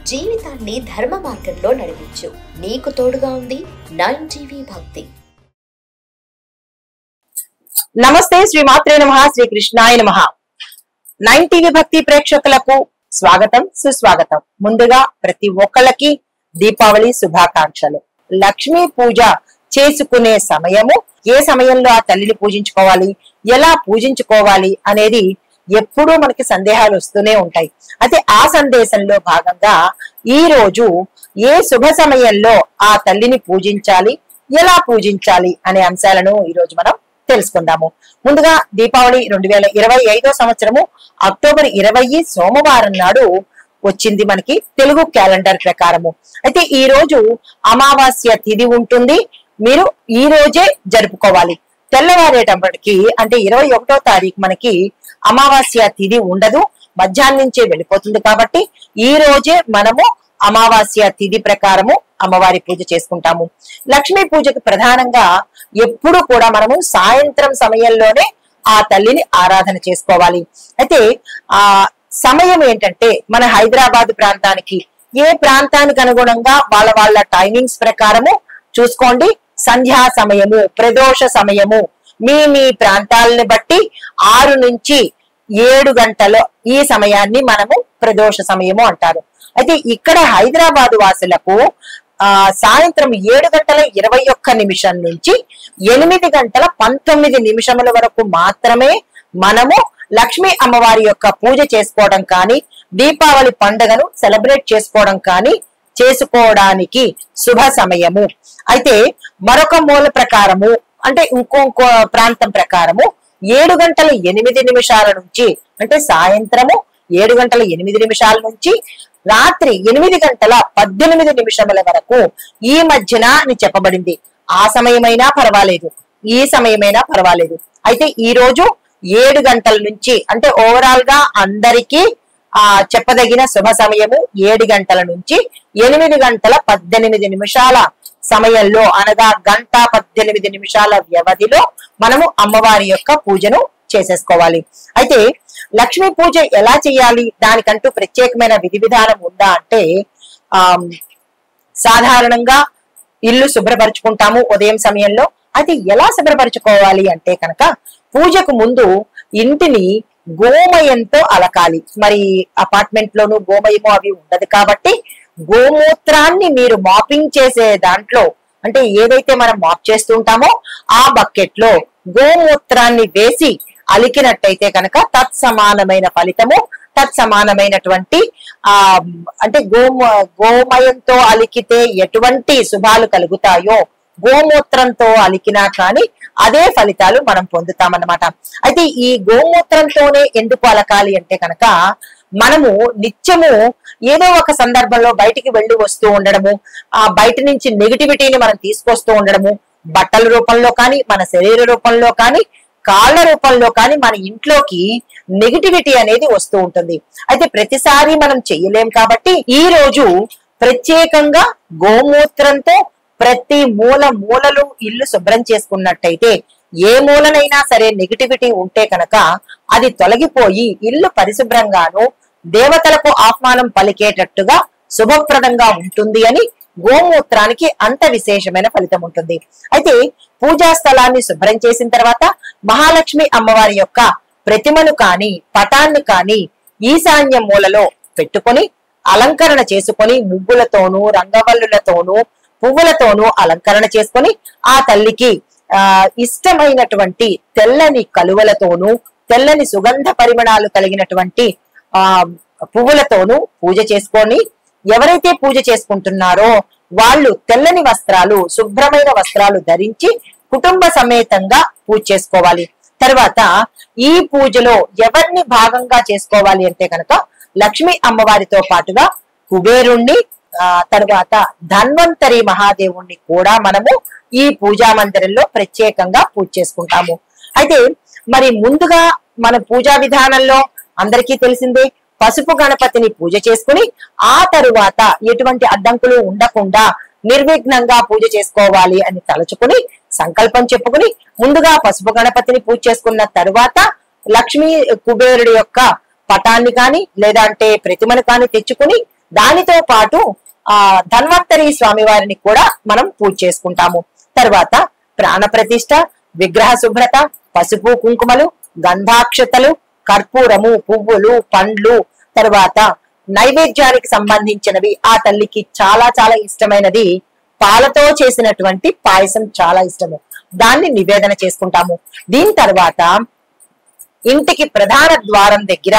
జీవితాన్ని ధర్మ మార్గంలో నడిపించు. నీకు తోడుగా ఉంది 9 టీవీ భక్తి. నమస్తే, శ్రీ మాత్రే నమః, శ్రీ కృష్ణాయ నమః. 9 టీవీ భక్తి ప్రేక్షకులకు స్వాగతం, సుస్వాగతం. ముందుగా ప్రతి ఒక్కళ్ళకి దీపావళి శుభాకాంక్షలు. లక్ష్మీ పూజ చేసుకునే సమయము, ఏ సమయంలో ఆ తల్లిని పూజించుకోవాలి, ఎలా పూజించుకోవాలి అనేది ఎప్పుడూ మనకి సందేహాలు వస్తూనే ఉంటాయి. అయితే ఆ సందేశంలో భాగంగా ఈ రోజు ఏ శుభ సమయంలో ఆ తల్లిని పూజించాలి, ఎలా పూజించాలి అనే అంశాలను ఈ రోజు మనం తెలుసుకుందాము. ముందుగా దీపావళి 2025 సంవత్సరము అక్టోబర్ 20 సోమవారం నాడు వచ్చింది మనకి తెలుగు క్యాలెండర్ ప్రకారము. అయితే ఈ రోజు అమావాస్య తిథి ఉంటుంది. మీరు ఈ రోజే జరుపుకోవాలి. తెల్లవారేటప్పటికి అంటే 21వ తారీఖు మనకి అమావాస్య తిథి ఉండదు, మధ్యాహ్నం నుంచే వెళ్ళిపోతుంది. కాబట్టి ఈ రోజే మనము అమావాస్య తిథి ప్రకారము అమ్మవారి పూజ చేసుకుంటాము. లక్ష్మీ పూజకు ప్రధానంగా ఎప్పుడు కూడా మనము సాయంత్రం సమయంలోనే ఆ తల్లిని ఆరాధన చేసుకోవాలి. అయితే ఆ సమయం ఏంటంటే మన హైదరాబాద్ ప్రాంతానికి, ఏ ప్రాంతానికి అనుగుణంగా వాళ్ళ టైమింగ్స్ ప్రకారము చూసుకోండి. సంధ్యా సమయము, ప్రదోష సమయము మీ ప్రాంతాలని బట్టి 6 నుంచి 7 గంటలు ఈ సమయాన్ని మనము ప్రదోష సమయము అంటారు. అయితే ఇక్కడ హైదరాబాద్ వాసులకు సాయంత్రం 7:21 నుంచి 8:19 వరకు మాత్రమే మనము లక్ష్మీ అమ్మవారి యొక్క పూజ చేసుకోవడం కానీ, దీపావళి పండుగను సెలబ్రేట్ చేసుకోవడం కానీ చేసుకోవడానికి శుభ సమయము. అయితే మరొక మూల ప్రకారము అంటే ఇంకొక ప్రాంతం ప్రకారము 7:08 నుంచి అంటే సాయంత్రము 7:08 నుంచి రాత్రి 8:18 వరకు ఈ మధ్యన అని చెప్పబడింది. ఆ సమయమైనా పర్వాలేదు, ఈ సమయమైనా పర్వాలేదు. అయితే ఈ రోజు 7 గంటల నుంచి అంటే ఓవరాల్ గా అందరికీ చెప్పదగిన శుభ సమయము 7 గంటల నుంచి 8:18 సమయంలో, అనగా 1:18 వ్యవధిలో మనము అమ్మవారి యొక్క పూజను చేసేసుకోవాలి. అయితే లక్ష్మీ పూజ ఎలా చేయాలి, దానికంటూ ప్రత్యేకమైన విధి విధానం ఉందా అంటే సాధారణంగా ఇల్లు శుభ్రపరచుకుంటాము ఉదయం సమయంలో. అయితే ఎలా శుభ్రపరచుకోవాలి అంటే కనుక పూజకు ముందు ఇంటిని గోమయంతో అలకాలి. మరి అపార్ట్మెంట్ లోను గోమయము అవి ఉండదు కాబట్టి గోమూత్రాన్ని మీరు మాపింగ్ చేసే దాంట్లో అంటే ఏదైతే మనం మాప్ చేస్తుంటామో ఆ బకెట్ లో గోమూత్రాన్ని వేసి అలికినట్టయితే కనుక తత్సమానమైన ఫలితము, తత్సమానమైనటువంటి అంటే గోమయంతో అలికితే ఎటువంటి శుభాలు కలుగుతాయో గోమూత్రంతో అలికినా కానీ అదే ఫలితాలు మనం పొందుతామన్నమాట. అయితే ఈ గోమూత్రంతోనే ఎందుకు అలకాలి అంటే కనుక మనము నిత్యము ఏదో ఒక సందర్భంలో బయటికి వెళ్ళి వస్తూ ఉండడము, ఆ బయట నుంచి నెగిటివిటీని మనం తీసుకొస్తూ ఉండడము, బట్టల రూపంలో కానీ, మన శరీర రూపంలో కానీ, కాళ్ళ రూపంలో కానీ మన ఇంట్లోకి నెగిటివిటీ అనేది వస్తూ ఉంటుంది. అయితే ప్రతిసారి మనం చెయ్యలేం కాబట్టి ఈ రోజు ప్రత్యేకంగా గోమూత్రంతో ప్రతి మూలలు ఇల్లు శుభ్రం చేసుకున్నట్టయితే ఏ మూలనైనా సరే నెగిటివిటీ ఉంటే కనుక అది తొలగిపోయి ఇల్లు పరిశుభ్రంగాను దేవతలకు ఆహ్వానం పలికేటట్టుగా శుభప్రదంగా ఉంటుంది అని గోమూత్రానికి అంత విశేషమైన ఫలితం ఉంటుంది. అయితే పూజా స్థలాన్ని శుభ్రం చేసిన తర్వాత మహాలక్ష్మి అమ్మవారి యొక్క ప్రతిమను కానీ, పటాన్ని కానీ ఈశాన్య మూలలో పెట్టుకొని అలంకరణ చేసుకొని ముగ్గులతోనూ, రంగవల్లులతోనూ, పువ్వులతోనూ అలంకరణ చేసుకొని ఆ తల్లికి ఇష్టమైనటువంటి తెల్లని కలువలతోనూ, తెల్లని సుగంధ పరిమళాలు కలిగినటువంటి పువ్వులతోనూ పూజ చేసుకొని, ఎవరైతే పూజ చేసుకుంటున్నారో వాళ్ళు తెల్లని వస్త్రాలు, శుభ్రమైన వస్త్రాలు ధరించి కుటుంబ సమేతంగా పూజ చేసుకోవాలి. తర్వాత ఈ పూజలో ఎవరిని భాగంగా చేసుకోవాలి అంటే కనుక లక్ష్మీ అమ్మవారితో పాటుగా కుబేరుణ్ణి, తర్వాత ధన్వంతరి మహాదేవుణ్ణి కూడా మనము ఈ పూజా మందిరంలో ప్రత్యేకంగా పూజ చేసుకుంటాము. అయితే మరి ముందుగా మన పూజా విధానంలో అందరికీ తెలిసిందే, పసుపు గణపతిని పూజ చేసుకుని ఆ తరువాత ఎటువంటి అడ్డంకులు ఉండకుండా నిర్విఘ్నంగా పూజ చేసుకోవాలి అని తలుచుకుని సంకల్పం చెప్పుకుని ముందుగా పసుపు గణపతిని పూజ చేసుకున్న తరువాత లక్ష్మీ కుబేరుడి యొక్క పటాన్ని కానీ లేదంటే ప్రతిమను కానీ తెచ్చుకుని దానితో పాటు ధన్వంతరి స్వామి వారిని కూడా మనం పూజ చేసుకుంటాము. తర్వాత ప్రాణ ప్రతిష్ఠ, విగ్రహ శుభ్రత, పసుపు కుంకుమలు, గంధాక్షతలు, కర్పూరము, పువ్వులు, పండ్లు, తర్వాత నైవేద్యానికి సంబంధించినవి. ఆ తల్లికి చాలా చాలా ఇష్టమైనది పాలతో చేసినటువంటి పాయసం చాలా ఇష్టము, దాన్ని నివేదన చేసుకుంటాము. దీని తర్వాత ఇంటికి ప్రధాన ద్వారం దగ్గర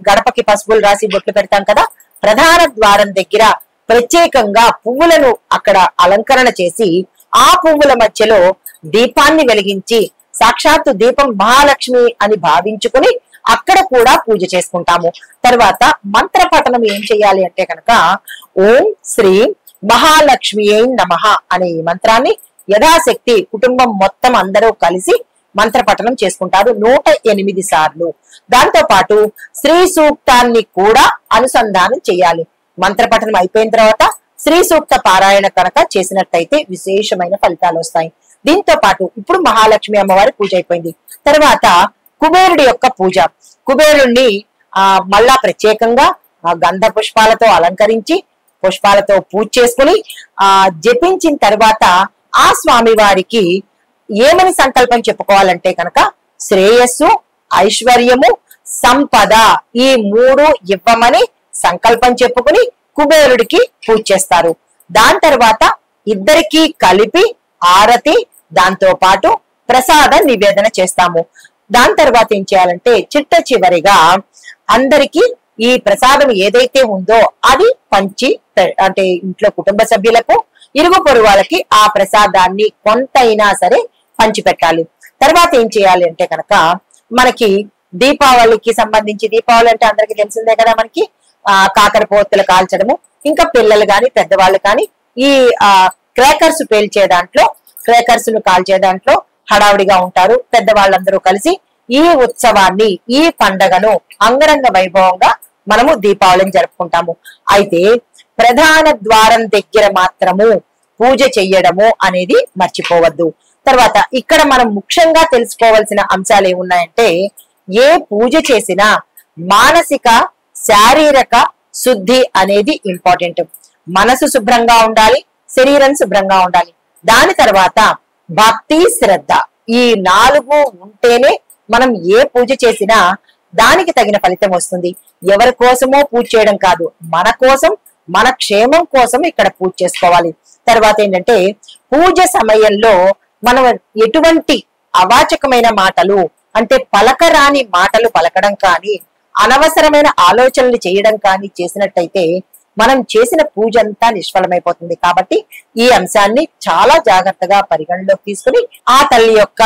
గడపకి పసుపులు రాసి బొట్లు పెడతాం కదా, ప్రధాన ద్వారం దగ్గర ప్రత్యేకంగా పువ్వులను అక్కడ అలంకరణ చేసి ఆ పువ్వుల మధ్యలో దీపాన్ని వెలిగించి సాక్షాత్తు దీపం మహాలక్ష్మి అని భావించుకుని అక్కడ కూడా పూజ చేసుకుంటాము. తర్వాత మంత్ర పఠనం ఏం చేయాలి అంటే కనుక ఓం శ్రీ మహాలక్ష్మి నమః అనే ఈ మంత్రాన్ని యథాశక్తి కుటుంబం మొత్తం అందరూ కలిసి మంత్ర పఠనం చేసుకుంటారు 108 సార్లు. దాంతో పాటు శ్రీ సూక్తాన్ని కూడా అనుసంధానం చేయాలి. మంత్ర పఠనం అయిపోయిన తర్వాత శ్రీ సూక్త పారాయణ కనుక చేసినట్టయితే విశేషమైన ఫలితాలు వస్తాయి. దీంతో పాటు ఇప్పుడు మహాలక్ష్మి అమ్మవారి పూజ అయిపోయింది. తర్వాత కుబేరుడి యొక్క పూజ. కుబేరుణ్ణి మళ్ళా ప్రత్యేకంగా గంధ పుష్పాలతో అలంకరించి పుష్పాలతో పూజ చేసుకుని జపించిన తర్వాత ఆ స్వామి వారికి ఏమని సంకల్పం చెప్పుకోవాలంటే కనుక శ్రేయస్సు, ఐశ్వర్యము, సంపద ఈ 3 ఇవ్వమని సంకల్పం చెప్పుకుని కుబేరుడికి పూజ చేస్తారు. దాని తర్వాత ఇద్దరికి కలిపి ఆరతి, దాంతో పాటు ప్రసాద నివేదన చేస్తాము. దాని తర్వాత ఏం చేయాలంటే చిట్ట చివరిగా అందరికి ఈ ప్రసాదం ఏదైతే ఉందో అది పంచి, అంటే ఇంట్లో కుటుంబ సభ్యులకు, ఇరుగు పొరుగు వాళ్ళకి ఆ ప్రసాదాన్ని కొంతైనా సరే పంచిపెట్టాలి. తర్వాత ఏం చేయాలి అంటే కనుక మనకి దీపావళికి సంబంధించి, దీపావళి అంటే అందరికి తెలిసిందే కదా, మనకి కాకరపోతులు కాల్చడము, ఇంకా పిల్లలు గాని పెద్దవాళ్ళు కానీ ఈ క్రాకర్స్ పేల్చే దాంట్లో, క్రాకర్స్ ను కాల్చే దాంట్లో హడావుడిగా ఉంటారు. పెద్దవాళ్ళందరూ కలిసి ఈ ఉత్సవాన్ని, ఈ పండగను అంగరంగ వైభవంగా మనము దీపావళిని జరుపుకుంటాము. అయితే ప్రధాన ద్వారం దగ్గర మాత్రము పూజ చెయ్యడము అనేది మర్చిపోవద్దు. తర్వాత ఇక్కడ మనం ముఖ్యంగా తెలుసుకోవాల్సిన అంశాలు ఏమున్నాయంటే, ఏ పూజ చేసినా మానసిక శారీరక శుద్ధి అనేది ఇంపార్టెంట్. మనసు శుభ్రంగా ఉండాలి, శరీరం శుభ్రంగా ఉండాలి. దాని తర్వాత భక్తి, శ్రద్ధ ఈ 4 ఉంటేనే మనం ఏ పూజ చేసినా దానికి తగిన ఫలితం వస్తుంది. ఎవరి కోసమో పూజ చేయడం కాదు, మన కోసం, మన క్షేమం కోసం ఇక్కడ పూజ చేసుకోవాలి. తర్వాత ఏంటంటే పూజ సమయంలో మనం ఎటువంటి అవాచకమైన మాటలు, అంటే పలకరాని మాటలు పలకడం కానీ, అనవసరమైన ఆలోచనలు చేయడం కానీ చేసినట్టయితే మనం చేసిన పూజ అంతా నిష్ఫలమైపోతుంది. కాబట్టి ఈ అంశాన్ని చాలా జాగ్రత్తగా పరిగణలోకి తీసుకుని ఆ తల్లి యొక్క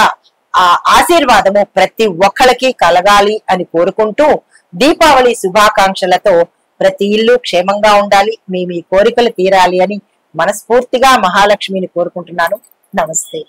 ఆశీర్వాదము ప్రతి ఒక్కరికి కలగాలి అని కోరుకుంటూ దీపావళి శుభాకాంక్షలతో ప్రతి ఇల్లు క్షేమంగా ఉండాలి, మీ కోరికలు తీరాలి అని మనస్ఫూర్తిగా మహాలక్ష్మిని కోరుకుంటున్నాను. నమస్తే.